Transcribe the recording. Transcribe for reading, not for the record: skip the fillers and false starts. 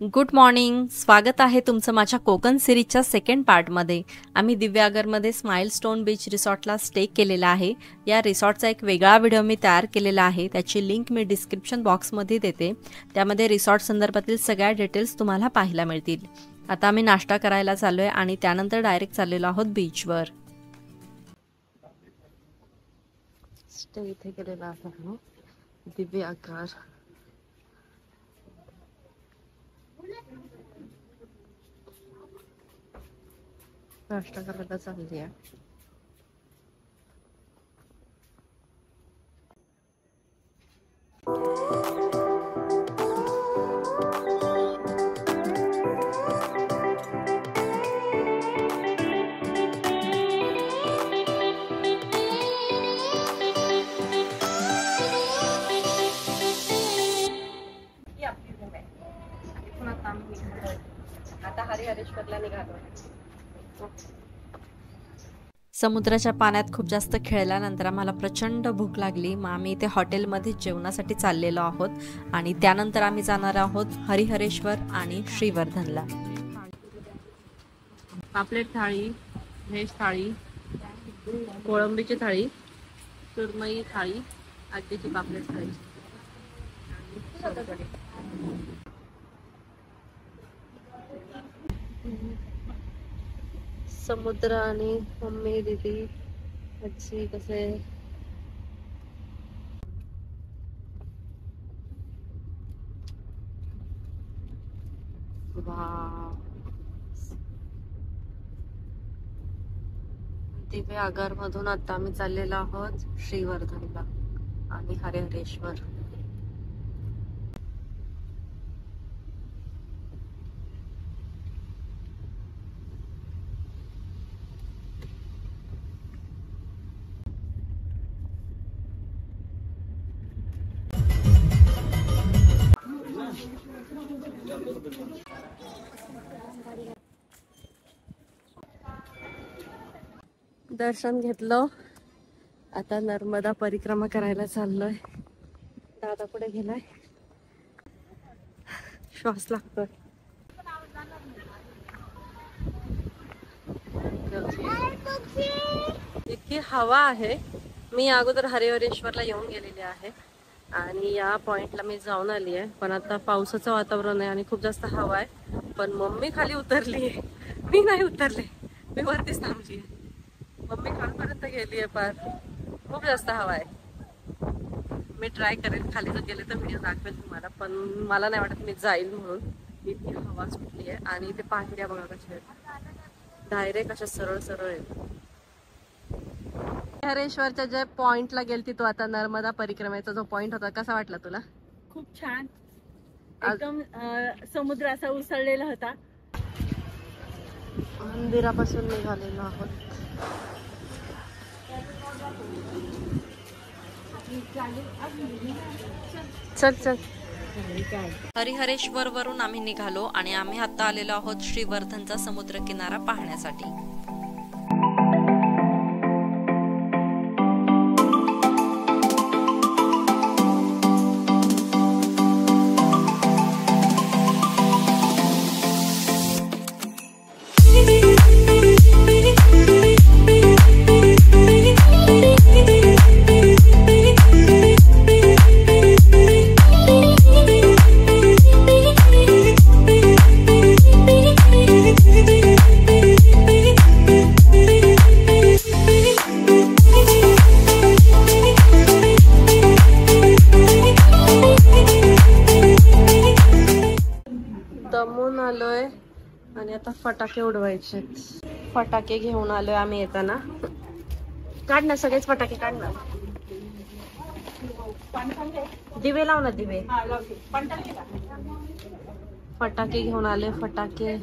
Good morning. स्वागत आहे तुमचं माझ्या कोकण सिरीजच्या सेकंड पार्टमध्ये. आम्ही दिव्यागरमध्ये स्माइलस्टोन बीच रिसॉर्टला स्टे केलेला आहे. या रिसॉर्टचा एक वेगळा व्हिडिओ मी तयार केलेला आहे, त्याची लिंक मी डिस्क्रिप्शन बॉक्समध्ये देते. त्यामध्ये रिसॉर्ट संदर्भातील सगळ्या डिटेल्स तुम्हाला पाहायला मिळतील. आता आम्ही नाश्ता करायला चाललो आहे आणि त्यानंतर डायरेक्ट चाललेलो आहोत बीचवर. स्टे इथे केलेला आहे दिव्यागर. नाश्ता करायला चालली आहे. आता हरिहरेश्वरला निघालो. समुद्राच्या पाण्यात खूप जास्त खेळल्यानंतर आम्हाला प्रचंड भूक लागली. मग आम्ही इथे हॉटेलमध्ये जेवणासाठी चाललेलो आहोत आणि त्यानंतर आम्ही जाणार आहोत हरिहरेश्वर आणि श्रीवर्धनला. पापलेट थाळी, व्हेज थाळी, कोळंबीची थाळी, सुरमई थाळी, आजीची पापलेट थाळी. समुद्र आणि मम्मी दीदी आजी कसे दिव्यागर मधून आता आम्ही चाललेलो आहोत श्रीवर्धनला आणि हरिहरेश्वर. दर्शन घेतलं. आता नर्मदा परिक्रमा करायला चाललोय. दादा पुढे गेलाय. श्वास लागतोय. इतकी हवा आहे. मी अगोदर हरिहरेश्वरला येऊन गेलेली आहे आणि या पॉइंटला मी जाऊन आली आहे, पण आता पावसाचं वातावरण आहे आणि खूप जास्त हवा आहे. पण मम्मी खाली उतरली आहे, मी नाही उतरले, मी वरतीच थांबली आहे. मम्मी खालपर्यंत गेली आहे, पार खूप जास्त हवा आहे. मी ट्राय करेन खाली जर गेले तर व्हिडिओ दाखवेल तुम्हाला, पण मला नाही वाटत मी जाईल म्हणून. इतकी हवा सुटली आहे आणि ते पायऱ्या बघा कशा आहेत, डायरेक्ट अशा सरळ सरळ आहेत. हरिहरेश्वरच्या ज्या पॉइंटला गेलती तू आता, नर्मदा परिक्रमेचा जो पॉइंट होता, कसा वाटला तुला? खूप छान, एकदम समुद्र असा उसळलेला होता. मंदिरापासून निघालेलो आहोत. चल चल. हरिहरेश्वर वरून आम्ही निघालो आणि आम्ही आता आलेलो आहोत श्रीवर्धनचा समुद्र किनारा पाहण्यासाठी. दमून आलोय आणि आता फटाके उडवायचे. फटाके घेऊन आलोय आम्ही येताना. काढ ना सगळेच फटाके, काढ ना. दिवे लाव ना, दिवे. फटाके घेऊन आले, फटाके.